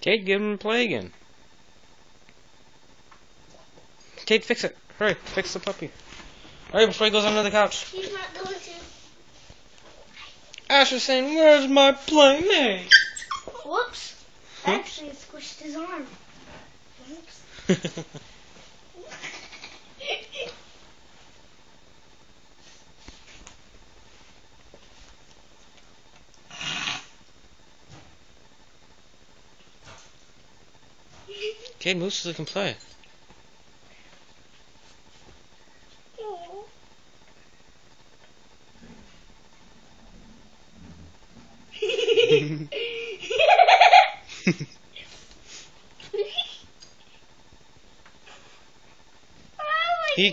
Kate, give him to play again. Kate, fix it. Hurry, fix the puppy. Hurry before he goes under the couch. He's not going to. Asher's saying, where's my playmate? Whoops. Actually, it squished his arm. Whoops. Kate, move so they can play.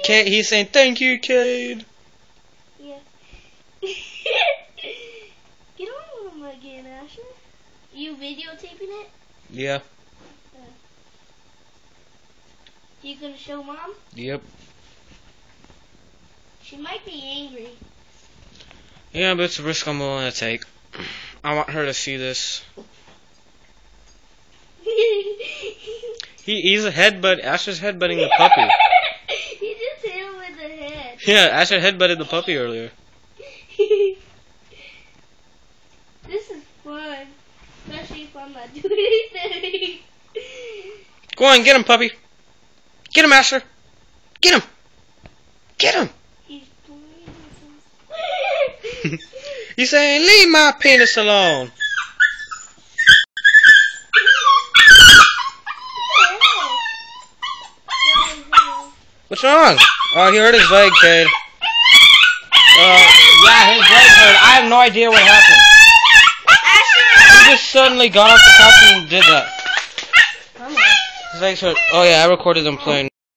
He's saying, thank you, Cade. Yeah. Get on him again, Asher. You videotaping it? Yeah. You gonna show Mom? Yep. She might be angry. Yeah, but it's a risk I'm willing to take. I want her to see this. He's a headbutt. Asher's headbutting the puppy. He just hit him with the head. Yeah, Asher headbutted the puppy earlier. This is fun. Especially if I'm not doing anything. Go on, get him, puppy. Get him, Asher. Get him. Get him. He's playing. He's saying, leave my penis alone. What's wrong? Oh, he hurt his leg, Cade. Yeah, his leg hurt. I have no idea what happened. He just suddenly got off the couch and did that. His legs hurt. Oh yeah, I recorded them playing.